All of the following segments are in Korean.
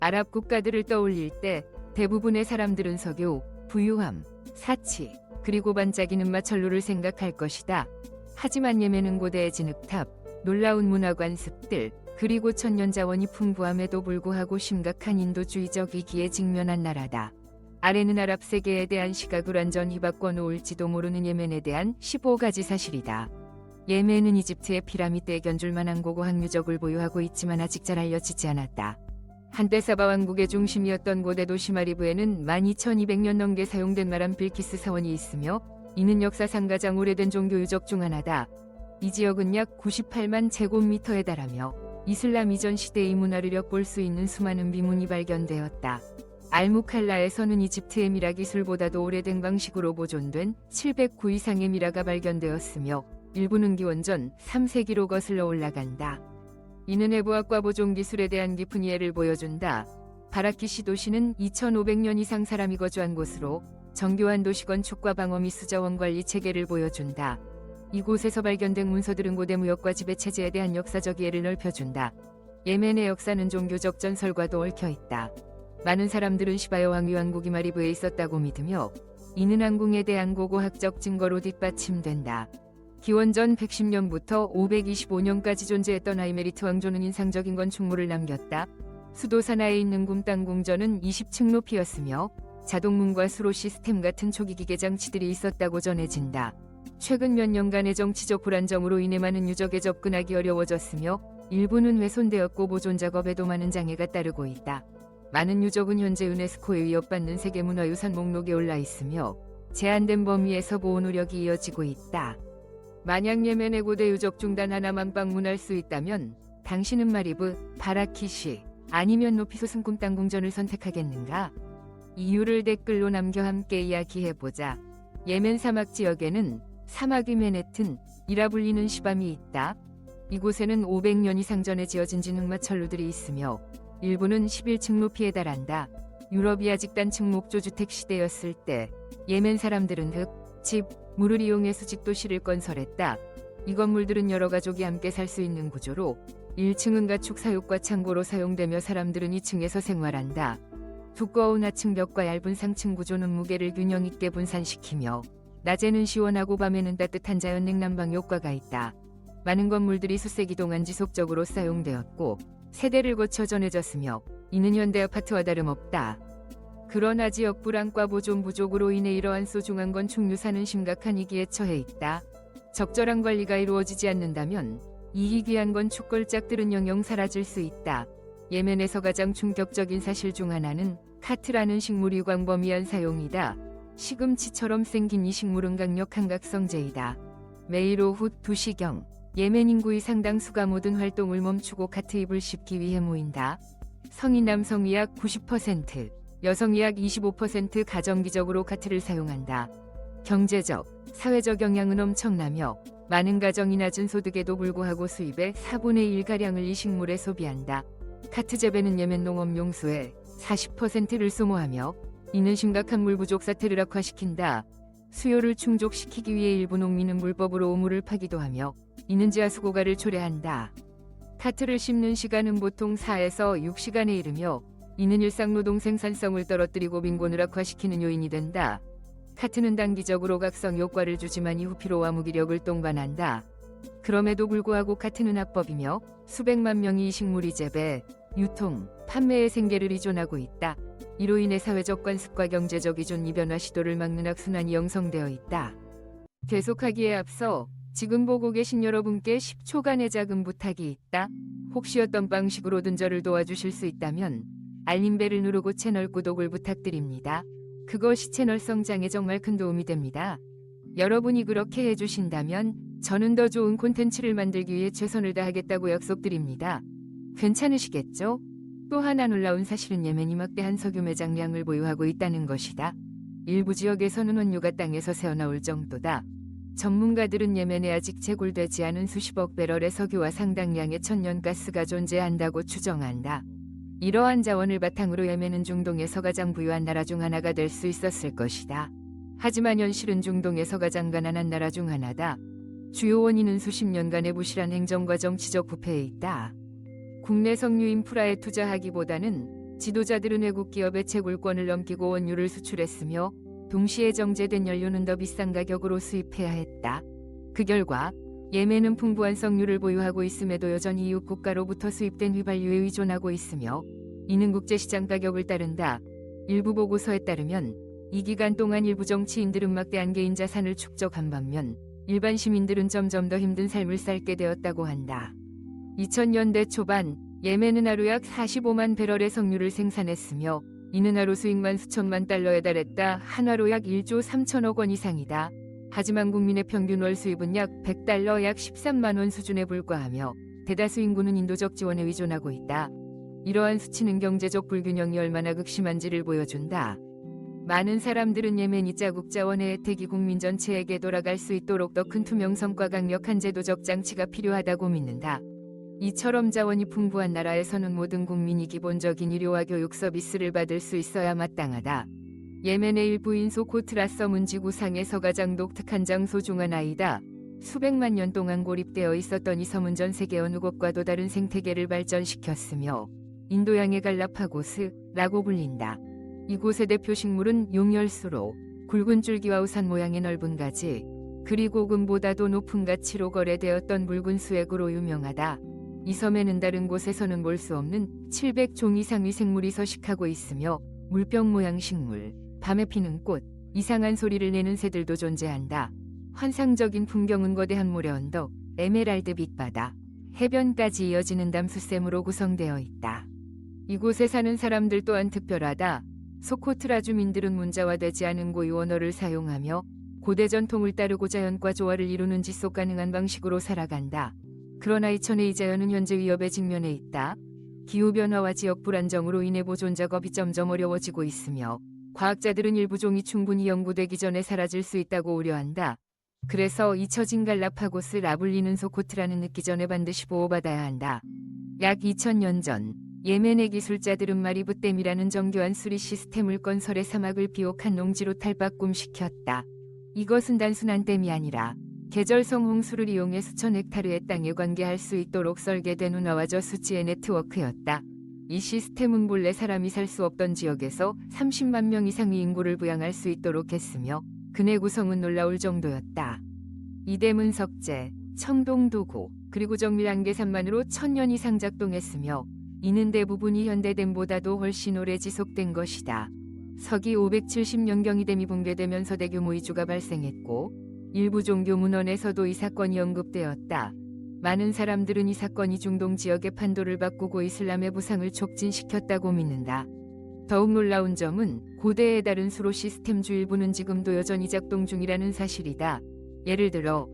아랍 국가들을 떠올릴 때 대부분의 사람들은 석유, 부유함, 사치, 그리고 반짝이는 마철로를 생각할 것이다. 하지만 예멘은 고대의 진흙탑, 놀라운 문화관 습들, 그리고 천년 자원이 풍부함에도 불구하고 심각한 인도주의적 위기에 직면한 나라다. 아래는 아랍 세계에 대한 시각을 완전히 바꿔놓을지도 모르는 예멘에 대한 15가지 사실이다. 예멘은 이집트의 피라미드에 견줄 만한 고고학 유적을 보유하고 있지만 아직 잘 알려지지 않았다. 한때 사바 왕국의 중심이었던 고대 도시 마리브에는 12,200년 넘게 사용된 마람 빌키스 사원이 있으며 이는 역사상 가장 오래된 종교 유적 중 하나다. 이 지역은 약 98만 제곱미터에 달하며 이슬람 이전 시대의 문화를 엿볼 수 있는 수많은 비문이 발견되었다. 알무칼라에서는 이집트의 미라 기술보다도 오래된 방식으로 보존된 709 이상의 미라가 발견되었으며 일부는 기원전 3세기로 거슬러 올라간다. 이는 해부학과 보존 기술에 대한 깊은 이해를 보여준다. 바라키시 도시는 2500년 이상 사람이 거주한 곳으로 정교한 도시 건축과 방어 및 수자원 관리 체계를 보여준다. 이곳에서 발견된 문서들은 고대 무역과 지배체제에 대한 역사적 이해를 넓혀준다. 예멘의 역사는 종교적 전설과도 얽혀있다. 많은 사람들은 시바여 왕위 왕국이 마리브에 있었다고 믿으며 이는 항궁에 대한 고고학적 증거로 뒷받침된다. 기원전 110년부터 525년까지 존재했던 아이메리트 왕조는 인상적인 건축물을 남겼다. 수도 산하에 있는 굼땅 궁전은 20층 높이였으며 자동문과 수로 시스템 같은 초기 기계 장치들이 있었다고 전해진다. 최근 몇 년간의 정치적 불안정으로 인해 많은 유적에 접근하기 어려워졌으며 일부는 훼손되었고 보존 작업에도 많은 장애가 따르고 있다. 많은 유적은 현재 유네스코에 위협받는 세계문화유산 목록에 올라 있으며 제한된 범위에서 보호 노력이 이어지고 있다. 만약 예멘의 고대 유적 중 단 하나만 방문할 수 있다면 당신은 마리브, 바라키시 아니면 높이솟은 굼땅 궁전을 선택하겠는가? 이유를 댓글로 남겨 함께 이야기해보자. 예멘 사막 지역에는 사막의 맨해튼이라 불리는 시밤이 있다. 이곳에는 500년 이상 전에 지어진 진흙마철로들이 있으며 일부는 11층 높이에 달한다. 유럽이 아직 단층 목조주택 시대였을 때 예멘 사람들은 흙, 집, 물을 이용해 수직도시를 건설했다. 이 건물들은 여러 가족이 함께 살 수 있는 구조로 1층은 가축 사육과 창고로 사용되며 사람들은 2층에서 생활한다. 두꺼운 하층 벽과 얇은 상층 구조는 무게를 균형 있게 분산시키며 낮에는 시원하고 밤에는 따뜻한 자연 냉난방 효과가 있다. 많은 건물들이 수세기 동안 지속적으로 사용되었고 세대를 거쳐 전해졌으며 이는 현대 아파트와 다름없다. 그러나 지역 불안과 보존 부족으로 인해 이러한 소중한 건축 유산은 심각한 위기에 처해 있다. 적절한 관리가 이루어지지 않는다면 이 희귀한 건축 걸작들은 영영 사라질 수 있다. 예멘에서 가장 충격적인 사실 중 하나는 카트라는 식물이 광범위한 사용이다. 시금치처럼 생긴 이 식물은 강력한 각성제이다. 매일 오후 2시경 예멘 인구의 상당수가 모든 활동을 멈추고 카트입을 씹기 위해 모인다. 성인 남성이 약 90%, 여성이 약 25% 가정기적으로 카트를 사용한다. 경제적, 사회적 영향은 엄청나며 많은 가정이 낮은 소득에도 불구하고 수입의 4분의 1가량을 이 식물에 소비한다. 카트 재배는 예멘 농업 용수의 40%를 소모하며 이는 심각한 물 부족 사태를 악화시킨다. 수요를 충족시키기 위해 일부 농민은 불법으로 오물을 파기도 하며 이는 지하수고가를 초래한다. 카트를 씹는 시간은 보통 4에서 6시간에 이르며 이는 일상노동 생산성을 떨어뜨리고 빈곤을 악화시키는 요인이 된다. 카트는 단기적으로 각성 효과를 주지만 이후 피로와 무기력을 동반한다. 그럼에도 불구하고 카트는 합법이며 수백만 명이 이 식물이 재배, 유통, 판매의 생계를 의존하고 있다. 이로 인해 사회적 관습과 경제적 이존 변화 시도를 막는 악순환이 형성되어 있다. 계속하기에 앞서 지금 보고 계신 여러분께 10초간의 작은 부탁이 있다. 혹시 어떤 방식으로든 저를 도와주실 수 있다면 알림벨을 누르고 채널 구독을 부탁드립니다. 그것이 채널 성장에 정말 큰 도움이 됩니다. 여러분이 그렇게 해주신다면 저는 더 좋은 콘텐츠를 만들기 위해 최선을 다하겠다고 약속드립니다. 괜찮으시겠죠? 또 하나 놀라운 사실은 예멘이 막대한 석유 매장량을 보유하고 있다는 것이다. 일부 지역에서는 원유가 땅에서 새어나올 정도다. 전문가들은 예멘에 아직 채굴되지 않은 수십억 배럴의 석유와 상당량의 천연가스가 존재한다고 추정한다. 이러한 자원을 바탕으로 예멘은 중동에서 가장 부유한 나라 중 하나가 될 수 있었을 것이다. 하지만 현실은 중동에서 가장 가난한 나라 중 하나다. 주요 원인은 수십 년간의 부실한 행정과 정치적 부패에 있다. 국내 석유 인프라에 투자하기보다는 지도자들은 외국 기업의 채굴권을 넘기고 원유를 수출했으며 동시에 정제된 연료는 더 비싼 가격으로 수입해야 했다. 그 결과 예멘은 풍부한 석유를 보유하고 있음에도 여전히 이웃 국가로부터 수입된 휘발유에 의존하고 있으며 이는 국제시장 가격을 따른다. 일부 보고서에 따르면 이 기간 동안 일부 정치인들은 막대한 개인 자산을 축적한 반면 일반 시민들은 점점 더 힘든 삶을 살게 되었다고 한다. 2000년대 초반 예멘은 하루 약 45만 배럴의 석유를 생산했으며 이는 하루 수익만 수천만 달러에 달했다. 한화로 약 1조 3천억 원 이상이다. 하지만 국민의 평균 월 수입은 약 100달러 약 13만 원 수준에 불과하며 대다수 인구는 인도적 지원에 의존하고 있다. 이러한 수치는 경제적 불균형이 얼마나 극심한지를 보여준다. 많은 사람들은 예멘이 자국 자원의 혜택이 국민 전체에게 돌아갈 수 있도록 더 큰 투명성과 강력한 제도적 장치가 필요하다고 믿는다. 이처럼 자원이 풍부한 나라에서는 모든 국민이 기본적인 의료와 교육 서비스를 받을 수 있어야 마땅하다. 예멘의 일부인 소코트라 섬은 지구상에서 가장 독특한 장소 중 하나이다. 수백만 년 동안 고립되어 있었던 이 섬은 전 세계 어느 곳과도 다른 생태계를 발전시켰으며 인도양의 갈라파고스라고 불린다. 이곳의 대표 식물은 용열수로 굵은 줄기와 우산 모양의 넓은 가지 그리고 금보다도 높은 가치로 거래되었던 붉은 수액으로 유명하다. 이 섬에는 다른 곳에서는 볼 수 없는 700종 이상의 생물이 서식하고 있으며 물병 모양 식물, 밤에 피는 꽃, 이상한 소리를 내는 새들도 존재한다. 환상적인 풍경은 거대한 모래 언덕, 에메랄드 빛바다, 해변까지 이어지는 담수샘으로 구성되어 있다. 이곳에 사는 사람들 또한 특별하다. 소코트라 주민들은 문자화되지 않은 고유 언어를 사용하며 고대 전통을 따르고 자연과 조화를 이루는 지속 가능한 방식으로 살아간다. 그러나 이천의 이 자연은 현재 위협에 직면해 있다. 기후변화와 지역 불안정으로 인해 보존 작업이 점점 어려워지고 있으며 과학자들은 일부 종이 충분히 연구되기 전에 사라질 수 있다고 우려한다. 그래서 잊혀진 갈라파고스라 불리는 소코트라는 늦기 전에 반드시 보호받아야 한다. 약 2000년 전 예멘의 기술자들은 마리브댐이라는 정교한 수리 시스템을 건설해 사막을 비옥한 농지로 탈바꿈시켰다. 이것은 단순한 댐이 아니라 계절성 홍수를 이용해 수천 헥타르의 땅에 관계할 수 있도록 설계된 운하와 저수지의 네트워크였다. 이 시스템은 본래 사람이 살 수 없던 지역에서 30만 명 이상의 인구를 부양할 수 있도록 했으며 그네 구성은 놀라울 정도였다. 이 댐은 석재, 청동 도구, 그리고 정밀 안계산만으로 1000년 이상 작동했으며 이는 대부분이 현대댐보다도 훨씬 오래 지속된 것이다. 서기 570년경이 댐이 붕괴되면서 대규모 이주가 발생했고 일부 종교 문헌에서도 이 사건이 언급되었다. 많은 사람들은 이 사건이 중동 지역의 판도를 바꾸고 이슬람의 부상을 촉진시켰다고 믿는다. 더욱 놀라운 점은 고대의 다른 수로 시스템 일부는 지금도 여전히 작동 중이라는 사실이다. 예를 들어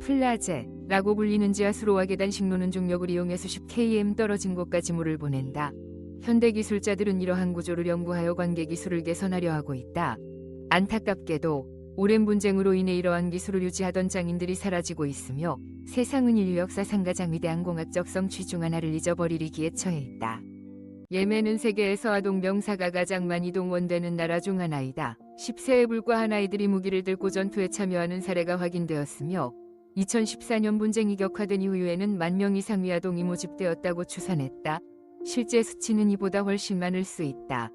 플라제라고 불리는 지하수로와 계단 식로는 중력을 이용해 수십 km 떨어진 곳까지 물을 보낸다. 현대 기술자들은 이러한 구조를 연구하여 관계 기술을 개선하려 하고 있다. 안타깝게도 오랜 분쟁으로 인해 이러한 기술을 유지하던 장인들이 사라지고 있으며 세상은 인류 역사상 가장 위대한 공학적 성취 중 하나를 잊어버리기에 처해 있다. 예멘은 세계에서 아동병사가 가장 많이 동원되는 나라 중 하나이다. 10세에 불과한 아이들이 무기를 들고 전투에 참여하는 사례가 확인되었으며 2014년 분쟁이 격화된 이후에는 1만 명 이상의 아동이 모집되었다고 추산했다. 실제 수치는 이보다 훨씬 많을 수 있다.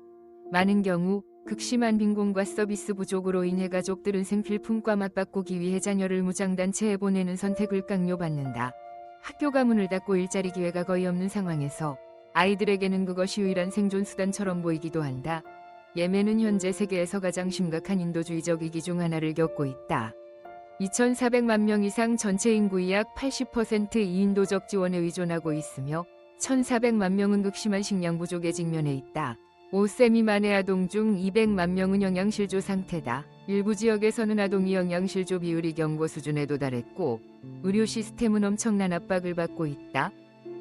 많은 경우 극심한 빈곤과 서비스 부족으로 인해 가족들은 생필품과 맞바꾸기 위해 자녀를 무장단체에 보내는 선택을 강요받는다. 학교 가문을 닫고 일자리 기회가 거의 없는 상황에서 아이들에게는 그것이 유일한 생존 수단처럼 보이기도 한다. 예멘은 현재 세계에서 가장 심각한 인도주의적 위기 중 하나를 겪고 있다. 2,400만 명 이상 전체 인구의 약 80%이 인도적 지원에 의존하고 있으며 1,400만 명은 극심한 식량 부족에 직면해 있다. 5세 미만의 아동 중 200만 명은 영양실조 상태다. 일부 지역에서는 아동이 영양실조 비율이 경고 수준에 도달했고 의료 시스템은 엄청난 압박을 받고 있다.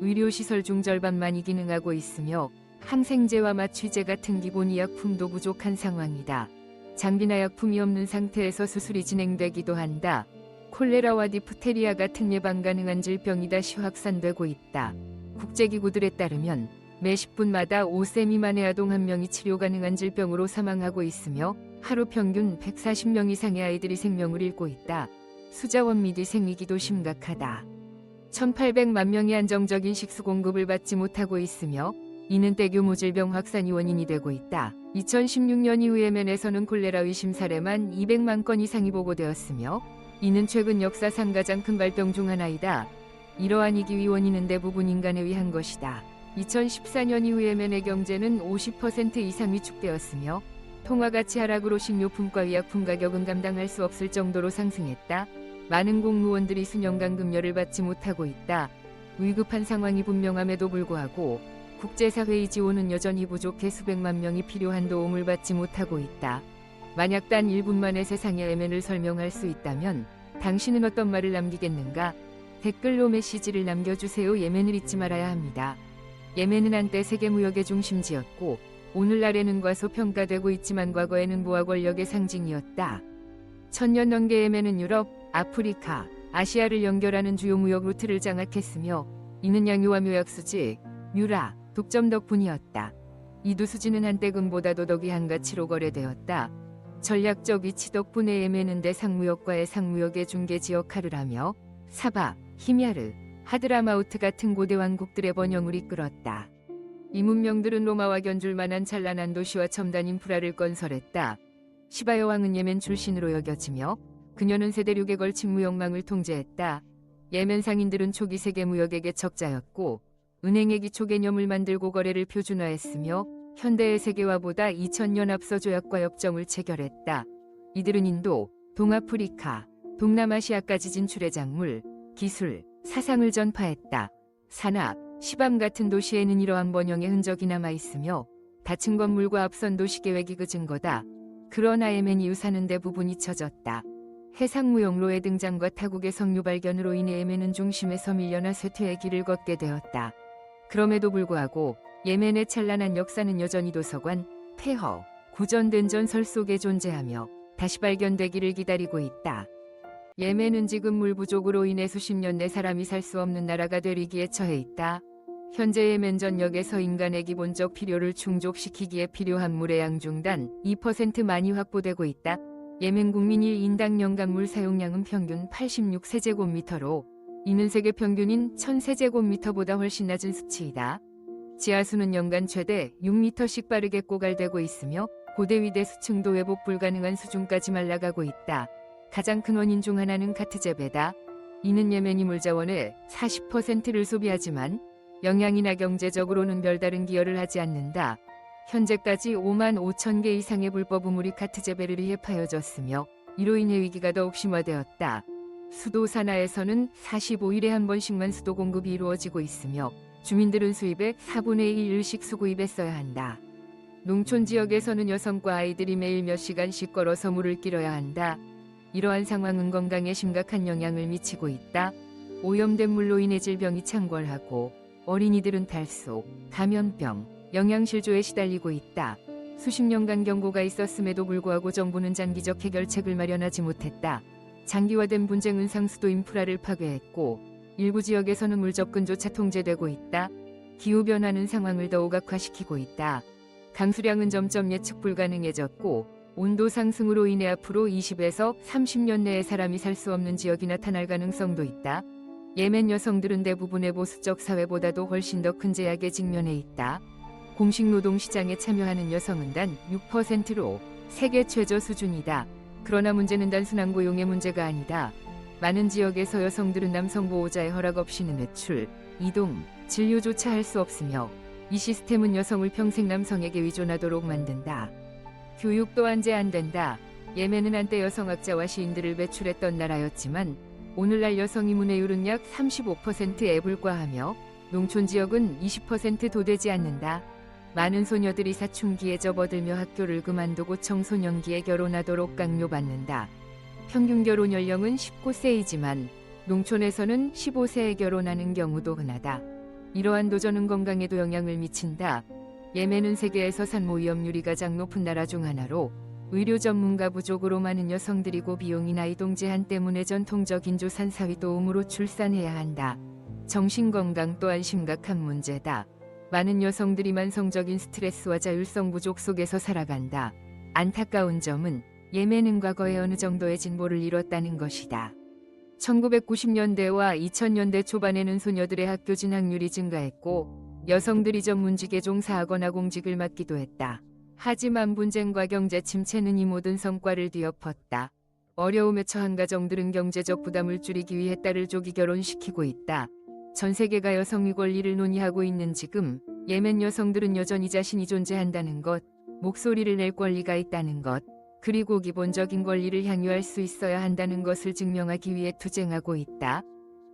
의료시설 중 절반만이 기능하고 있으며 항생제와 마취제 같은 기본 의약품도 부족한 상황이다. 장비나 약품이 없는 상태에서 수술이 진행되기도 한다. 콜레라와 디프테리아 같은 예방 가능한 질병이 다시 확산되고 있다. 국제기구들에 따르면 매 10분마다 5세 미만의 아동 1명이 치료 가능한 질병으로 사망하고 있으며 하루 평균 140명 이상의 아이들이 생명을 잃고 있다. 수자원 및 위생위기도 심각하다. 1,800만 명이 안정적인 식수 공급을 받지 못하고 있으며 이는 대규모 질병 확산이 원인이 되고 있다. 2016년 이후 예멘에서는 콜레라 의심 사례만 200만 건 이상이 보고되었으며 이는 최근 역사상 가장 큰 발병 중 하나이다. 이러한 이기 원인은 대부분 인간에 의한 것이다. 2014년 이후 예멘의 경제는 50% 이상 위축되었으며 통화가치 하락으로 식료품과 의약품 가격은 감당할 수 없을 정도로 상승했다. 많은 공무원들이 수년간 급여를 받지 못하고 있다. 위급한 상황이 분명함에도 불구하고 국제사회의 지원은 여전히 부족해 수백만 명이 필요한 도움을 받지 못하고 있다. 만약 단 1분만에 세상의 예멘을 설명할 수 있다면 당신은 어떤 말을 남기겠는가? 댓글로 메시지를 남겨주세요. 예멘을 잊지 말아야 합니다. 예멘은 한때 세계 무역의 중심지였고 오늘날에는 과소평가되고 있지만 과거에는 부하 권력의 상징이었다. 천년 넘게 예멘은 유럽, 아프리카, 아시아를 연결하는 주요 무역 루트를 장악했으며 이는 양유와 묘약수지, 뮤라, 독점 덕분이었다. 이 두 수지는 한때 금보다도 더 귀한 가치로 거래되었다. 전략적 위치 덕분에 예멘은 대상무역과의 상무역의 중개지 역할을 하며 사바, 히мя르, 하드라마우트 같은 고대 왕국들의 번영을 이끌었다. 이 문명들은 로마와 견줄 만한 찬란한 도시와 첨단 인프라를 건설했다. 시바 여왕은 예멘 출신으로 여겨지며 그녀는 세대륙에 걸친 무역망을 통제했다. 예멘 상인들은 초기 세계 무역에게 적자였고 은행의 기초 개념을 만들고 거래를 표준화했으며 현대의 세계화보다 2000년 앞서 조약과 역정을 체결했다. 이들은 인도, 동아프리카, 동남아시아까지 진출해 작물, 기술, 사상을 전파했다. 산악, 시밤 같은 도시에는 이러한 번영의 흔적이 남아있으며 닫힌 건물과 앞선 도시계획이 그 증거다. 그러나 예멘이 유사는 대부분 잊혀졌다. 해상무역로의 등장과 타국의 석유 발견으로 인해 예멘은 중심에서 밀려나 쇠퇴의 길을 걷게 되었다. 그럼에도 불구하고 예멘의 찬란한 역사는 여전히 도서관, 폐허, 구전된 전설 속에 존재하며 다시 발견되기를 기다리고 있다. 예멘은 지금 물 부족으로 인해 수십 년 내 사람이 살 수 없는 나라가 될 위기에 처해 있다. 현재 예멘 전역에서 인간의 기본적 필요를 충족시키기에 필요한 물의 양 중단 2%만이 확보되고 있다. 예멘 국민 1인당 연간 물 사용량은 평균 86세제곱미터로 이는 세계 평균인 1000세제곱미터보다 훨씬 낮은 수치이다. 지하수는 연간 최대 6m씩 빠르게 고갈되고 있으며 고대 위대 수층도 회복 불가능한 수준까지 말라가고 있다. 가장 큰 원인 중 하나는 카트제베다. 이는 예멘이 물자원의 40%를 소비하지만 영양이나 경제적으로는 별다른 기여를 하지 않는다. 현재까지 5만 5천 개 이상의 불법 우물이 카트제베를 의해 파여졌으며 이로 인해 위기가 더욱 심화되었다. 수도 사나에서는 45일에 한 번씩만 수도 공급이 이루어지고 있으며 주민들은 수입의 4분의 1씩 수구입에 써야 한다. 농촌 지역에서는 여성과 아이들이 매일 몇 시간씩 걸어서 물을 끼려야 한다. 이러한 상황은 건강에 심각한 영향을 미치고 있다. 오염된 물로 인해 질병이 창궐하고 어린이들은 탈속, 감염병, 영양실조에 시달리고 있다. 수십 년간 경고가 있었음에도 불구하고 정부는 장기적 해결책을 마련하지 못했다. 장기화된 분쟁은 상수도 인프라를 파괴했고 일부 지역에서는 물 접근조차 통제되고 있다. 기후변화는 상황을 더욱 악화시키고 있다. 강수량은 점점 예측 불가능해졌고 온도 상승으로 인해 앞으로 20에서 30년 내에 사람이 살 수 없는 지역이 나타날 가능성도 있다. 예멘 여성들은 대부분의 보수적 사회보다도 훨씬 더 큰 제약에 직면해 있다. 공식 노동시장에 참여하는 여성은 단 6%로 세계 최저 수준이다. 그러나 문제는 단순한 고용의 문제가 아니다. 많은 지역에서 여성들은 남성 보호자의 허락 없이는 외출, 이동, 진료조차 할 수 없으며 이 시스템은 여성을 평생 남성에게 의존하도록 만든다. 교육 또한 제한된다. 예멘은 한때 여성학자와 시인들을 배출했던 나라였지만 오늘날 여성 이문회율은 약 35%에 불과하며 농촌 지역은 20% 도되지 않는다. 많은 소녀들이 사춘기에 접어들며 학교를 그만두고 청소년기에 결혼하도록 강요받는다. 평균 결혼 연령은 19세이지만 농촌에서는 15세에 결혼하는 경우도 흔하다. 이러한 도전은 건강에도 영향을 미친다. 예멘은 세계에서 산모 위험률이 가장 높은 나라 중 하나로 의료 전문가 부족으로 많은 여성들이고 비용이나 이동 제한 때문에 전통적 인조 산사위 도움으로 출산해야 한다. 정신건강 또한 심각한 문제다. 많은 여성들이 만성적인 스트레스와 자율성 부족 속에서 살아간다. 안타까운 점은 예멘은 과거에 어느 정도의 진보를 이뤘다는 것이다. 1990년대와 2000년대 초반에는 소녀들의 학교 진학률이 증가했고 여성들이 전문직에 종사하거나 공직을 맡기도 했다. 하지만 분쟁과 경제 침체는 이 모든 성과를 뒤엎었다. 어려움에 처한 가정들은 경제적 부담을 줄이기 위해 딸을 조기 결혼시키고 있다. 전 세계가 여성의 권리를 논의하고 있는 지금 예멘 여성들은 여전히 자신이 존재한다는 것, 목소리를 낼 권리가 있다는 것, 그리고 기본적인 권리를 향유할 수 있어야 한다는 것을 증명하기 위해 투쟁하고 있다.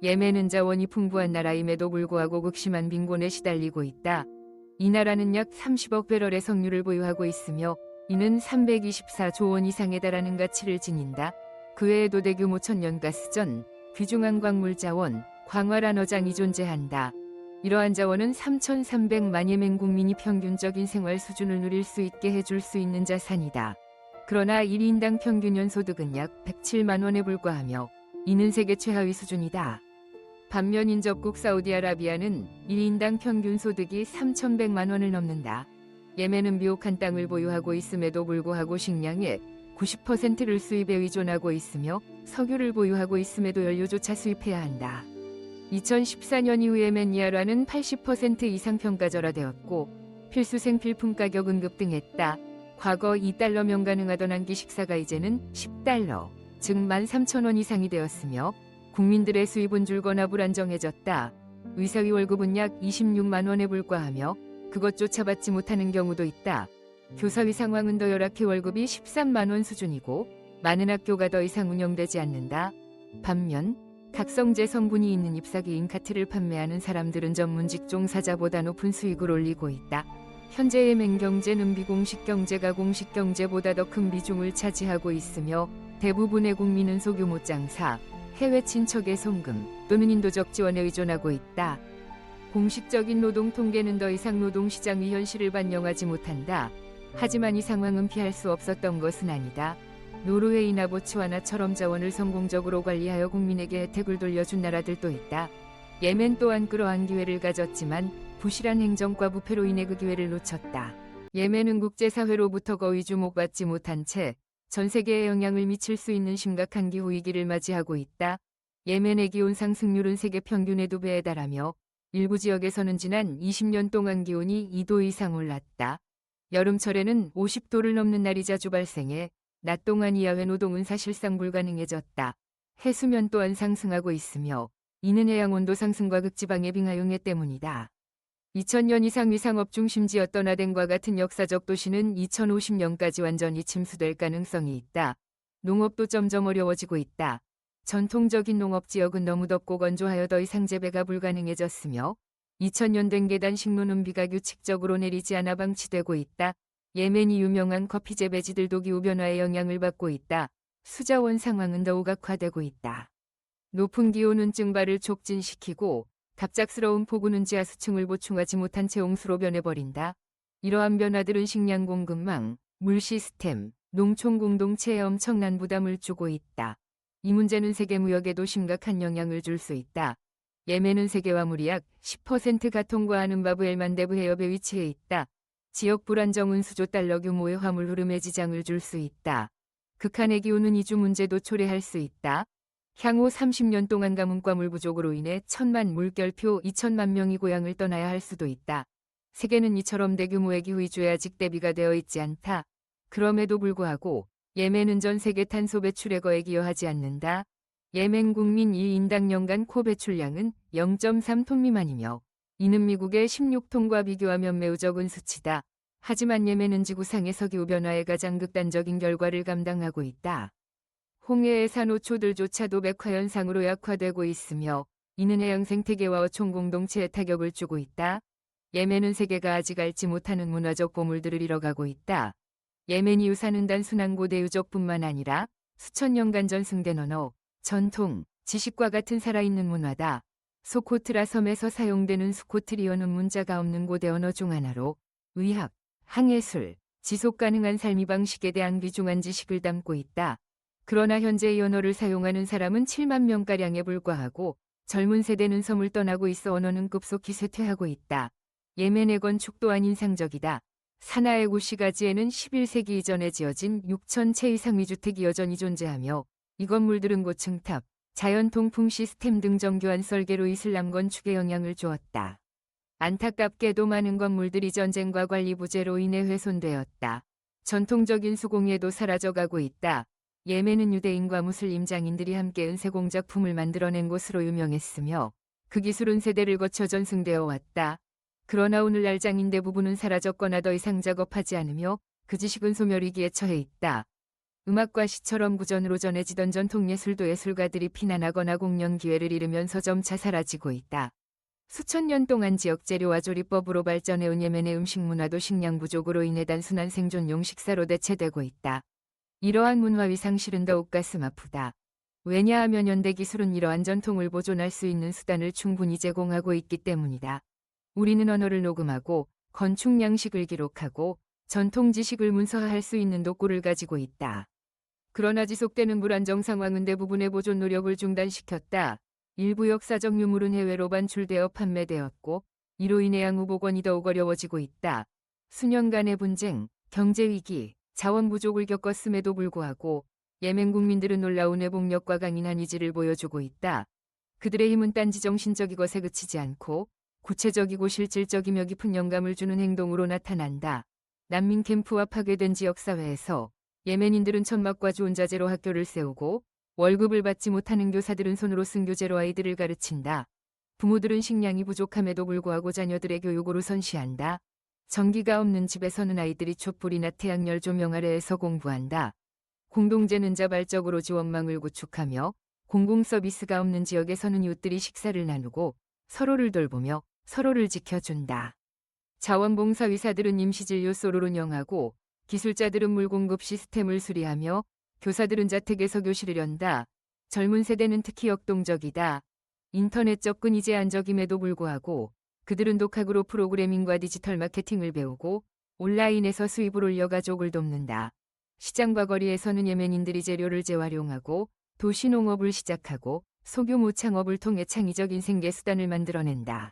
예멘은 자원이 풍부한 나라임에도 불구하고 극심한 빈곤에 시달리고 있다. 이 나라는 약 30억 배럴의 석유를 보유하고 있으며 이는 324조 원 이상에 달하는 가치를 지닌다. 그 외에도 대규모 천연가스전, 귀중한 광물 자원, 광활한 어장이 존재한다. 이러한 자원은 3,300만 예멘 국민이 평균적인 생활 수준을 누릴 수 있게 해줄 수 있는 자산이다. 그러나 1인당 평균 연소득은 약 107만 원에 불과하며 이는 세계 최하위 수준이다. 반면 인접국 사우디아라비아는 1인당 평균 소득이 3,100만 원을 넘는다. 예멘은 비옥한 땅을 보유하고 있음에도 불구하고 식량의 90%를 수입에 의존하고 있으며 석유를 보유하고 있음에도 연료조차 수입해야 한다. 2014년 이후 예멘 니아라는 80% 이상 평가절하되었고 필수 생필품 가격은 급등했다. 과거 2달러면 가능하던 한 끼 식사가 이제는 10달러, 즉 13,000원 이상이 되었으며 국민들의 수입은 줄거나 불안정해졌다. 의사위 월급은 약 26만 원에 불과하며 그것조차 받지 못하는 경우도 있다. 교사위 상황은 더 열악해 월급이 13만 원 수준이고 많은 학교가 더 이상 운영되지 않는다. 반면 각성제 성분이 있는 잎사귀인 카트를 판매하는 사람들은 전문직 종사자보다 높은 수익을 올리고 있다. 현재 예멘 경제는 비공식 경제가 공식 경제보다 더 큰 비중을 차지하고 있으며 대부분의 국민은 소규모 장사, 해외 친척의 송금 또는 인도적 지원에 의존하고 있다. 공식적인 노동 통계는 더 이상 노동시장의 현실을 반영하지 못한다. 하지만 이 상황은 피할 수 없었던 것은 아니다. 노르웨이나 보츠와나처럼 자원을 성공적으로 관리하여 국민에게 혜택을 돌려준 나라들도 있다. 예멘 또한 그러한 기회를 가졌지만 부실한 행정과 부패로 인해 그 기회를 놓쳤다. 예멘은 국제사회로부터 거의 주목받지 못한 채 전 세계에 영향을 미칠 수 있는 심각한 기후위기를 맞이하고 있다. 예멘의 기온 상승률은 세계 평균의 2배에 달하며 일부 지역에서는 지난 20년 동안 기온이 2도 이상 올랐다. 여름철에는 50도를 넘는 날이 자주 발생해 낮 동안 야외 노동은 사실상 불가능해졌다. 해수면 또한 상승하고 있으며 이는 해양온도 상승과 극지방의 빙하용해 때문이다. 2000년 이상 위상업 중심지였던 아덴과 같은 역사적 도시는 2050년까지 완전히 침수될 가능성이 있다. 농업도 점점 어려워지고 있다. 전통적인 농업지역은 너무 덥고 건조하여 더 이상 재배가 불가능해졌으며 2000년 된 계단 식로는 비가 규칙적으로 내리지 않아 방치되고 있다. 예멘이 유명한 커피 재배지들도 기후변화의 영향을 받고 있다. 수자원 상황은 더욱 악화되고 있다. 높은 기온은 증발을 촉진시키고 갑작스러운 폭우는 지하수층을 보충하지 못한 채 홍수로 변해버린다. 이러한 변화들은 식량 공급망, 물 시스템, 농촌 공동체에 엄청난 부담을 주고 있다. 이 문제는 세계 무역에도 심각한 영향을 줄 수 있다. 예멘은 세계 화물이 약 10%가 통과하는 바브엘만데브 해협에 위치해 있다. 지역 불안정은 수조 달러 규모의 화물 흐름에 지장을 줄 수 있다. 극한의 기온은 이주 문제도 초래할 수 있다. 향후 30년 동안 가뭄과 물 부족으로 인해 1,000만 물결표 2천만 명이 고향을 떠나야 할 수도 있다. 세계는 이처럼 대규모의 기후이주에 아직 대비가 되어 있지 않다. 그럼에도 불구하고 예멘은 전 세계 탄소 배출에 거의 기여하지 않는다. 예멘 국민 1인당 연간 코 배출량은 0.3톤 미만이며 이는 미국의 16톤과 비교하면 매우 적은 수치다. 하지만 예멘은 지구상의 석유 변화의 가장 극단적인 결과를 감당하고 있다. 홍해의 산호초들조차도 백화현상으로 약화되고 있으며 이는 해양 생태계와 어촌 공동체에 타격을 주고 있다. 예멘은 세계가 아직 알지 못하는 문화적 보물들을 잃어가고 있다. 예멘이 유산은 단순한 고대 유적뿐만 아니라 수천 년간 전승된 언어, 전통, 지식과 같은 살아있는 문화다. 소코트라 섬에서 사용되는 스코트리어는 문자가 없는 고대 언어 중 하나로 의학, 항해술, 지속가능한 삶의 방식에 대한 귀중한 지식을 담고 있다. 그러나 현재 이 언어를 사용하는 사람은 7만 명가량에 불과하고 젊은 세대는 섬을 떠나고 있어 언어는 급속히 쇠퇴하고 있다. 예멘의 건축 또한 인상적이다. 사나의 구시가지에는 11세기 이전에 지어진 6천 채 이상의 주택이 여전히 존재하며 이 건물들은 고층탑, 자연 통풍 시스템 등 정교한 설계로 이슬람 건축에 영향을 주었다. 안타깝게도 많은 건물들이 전쟁과 관리 부재로 인해 훼손되었다. 전통적인 수공예도 사라져가고 있다. 예멘은 유대인과 무슬림 장인들이 함께 은세공 작품을 만들어낸 곳으로 유명했으며 그 기술은 세대를 거쳐 전승되어 왔다. 그러나 오늘날 장인 대부분은 사라졌거나 더 이상 작업하지 않으며 그 지식은 소멸위기에 처해 있다. 음악과 시처럼 구전으로 전해지던 전통예술도 예술가들이 피난하거나 공연 기회를 잃으면서 점차 사라지고 있다. 수천 년 동안 지역 재료와 조리법으로 발전해온 예멘의 음식 문화도 식량 부족으로 인해 단순한 생존용 식사로 대체되고 있다. 이러한 문화위 상실은 더욱 가슴 아프다. 왜냐하면 현대 기술은 이러한 전통을 보존할 수 있는 수단을 충분히 제공하고 있기 때문이다. 우리는 언어를 녹음하고 건축 양식을 기록하고 전통 지식을 문서화할 수 있는 도구를 가지고 있다. 그러나 지속되는 불안정 상황은 대부분의 보존 노력을 중단시켰다. 일부 역사적 유물은 해외로 반출되어 판매되었고 이로 인해 향후 복원이 더욱 어려워지고 있다. 수년간의 분쟁, 경제위기, 자원 부족을 겪었음에도 불구하고 예멘 국민들은 놀라운 회복력과 강인한 의지를 보여주고 있다. 그들의 힘은 단지 정신적인 것에 그치지 않고 구체적이고 실질적이며 깊은 영감을 주는 행동으로 나타난다. 난민 캠프와 파괴된 지역사회에서 예멘인들은 천막과 좋은 자재로 학교를 세우고 월급을 받지 못하는 교사들은 손으로 쓴 교재로 아이들을 가르친다. 부모들은 식량이 부족함에도 불구하고 자녀들의 교육으로 선시한다. 전기가 없는 집에서는 아이들이 촛불이나 태양열 조명 아래에서 공부한다. 공동체는 자발적으로 지원망을 구축하며 공공 서비스가 없는 지역에서는 이웃들이 식사를 나누고 서로를 돌보며 서로를 지켜준다. 자원봉사의사들은 임시진료 소를 운영하고 기술자들은 물공급 시스템을 수리하며 교사들은 자택에서 교실을 연다. 젊은 세대는 특히 역동적이다. 인터넷 접근이 제한적임에도 불구하고 그들은 독학으로 프로그래밍과 디지털 마케팅을 배우고 온라인에서 수입을 올려 가족을 돕는다. 시장과 거리에서는 예멘인들이 재료를 재활용하고 도시농업을 시작하고 소규모 창업을 통해 창의적인 생계수단을 만들어낸다.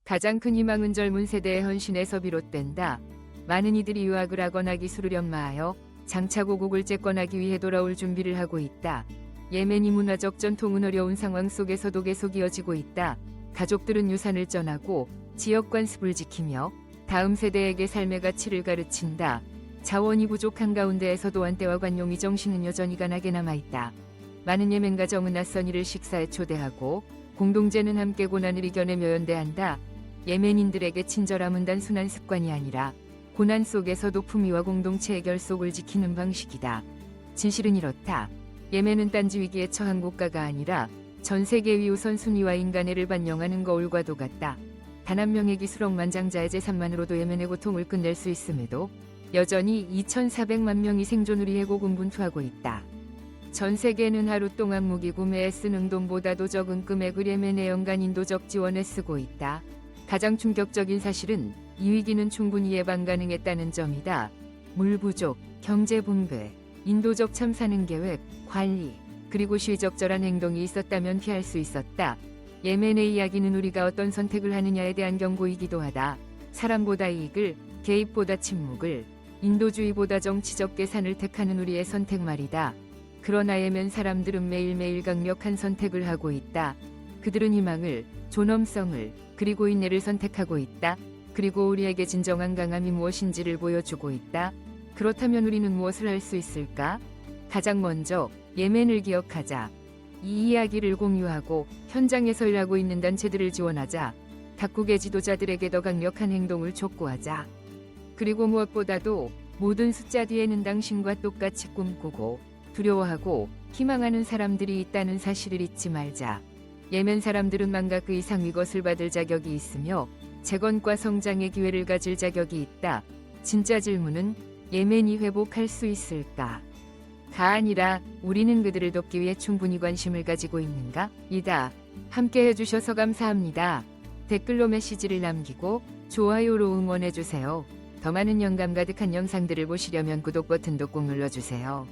가장 큰 희망은 젊은 세대의 헌신에서 비롯된다. 많은 이들이 유학을 하거나 기술을 연마하여 장차 고국을 재건하기 위해 돌아올 준비를 하고 있다. 예멘이 문화적 전통은 어려운 상황 속에서도 계속 이어지고 있다. 가족들은 유산을 전하고 지역 관습을 지키며 다음 세대에게 삶의 가치를 가르친다. 자원이 부족한 가운데에서도 안떼와 관용이 정신은 여전히 강하게 남아있다. 많은 예멘 가정은 낯선 이를 식사에 초대하고 공동체는 함께 고난을 이겨내며 연대한다. 예멘인들에게 친절함은 단순한 습관이 아니라 고난 속에서도 품위와 공동체의 결속을 지키는 방식이다. 진실은 이렇다. 예멘은 단지 위기에 처한 국가가 아니라 전 세계의 우선순위와 인간애를 반영하는 거울과도 같다. 단 한 명의 기술억만장자의 재산만으로도 예멘의 고통을 끝낼 수 있음에도 여전히 2,400만 명이 생존을 위해 고군분투하고 있다. 전 세계는 하루 동안 무기 구매에 쓰는 돈보다도 적은 금액을 예멘의 연간 인도적 지원에 쓰고 있다. 가장 충격적인 사실은 이 위기는 충분히 예방 가능했다는 점이다. 물 부족, 경제 붕괴, 인도적 참사능 계획, 관리, 그리고 시의적절한 행동이 있었다면 피할 수 있었다. 예멘의 이야기는 우리가 어떤 선택을 하느냐에 대한 경고이기도 하다. 사람보다 이익을, 개입보다 침묵을, 인도주의보다 정치적 계산을 택하는 우리의 선택 말이다. 그러나 예멘 사람들은 매일매일 강력한 선택을 하고 있다. 그들은 희망을, 존엄성을, 그리고 인내를 선택하고 있다. 그리고 우리에게 진정한 강함이 무엇인지를 보여주고 있다. 그렇다면 우리는 무엇을 할 수 있을까? 가장 먼저 예멘을 기억하자. 이 이야기를 공유하고 현장에서 일하고 있는 단체들을 지원하자. 각국의 지도자들에게 더 강력한 행동을 촉구하자. 그리고 무엇보다도 모든 숫자 뒤에는 당신과 똑같이 꿈꾸고 두려워하고 희망하는 사람들이 있다는 사실을 잊지 말자. 예멘 사람들은 만가 그 이상 이것을 받을 자격이 있으며 재건과 성장의 기회를 가질 자격이 있다. 진짜 질문은 예멘이 회복할 수 있을까? 가 아니라 우리는 그들을 돕기 위해 충분히 관심을 가지고 있는가? 이다. 함께 해주셔서 감사합니다. 댓글로 메시지를 남기고 좋아요로 응원해주세요. 더 많은 영감 가득한 영상들을 보시려면 구독 버튼도 꼭 눌러주세요.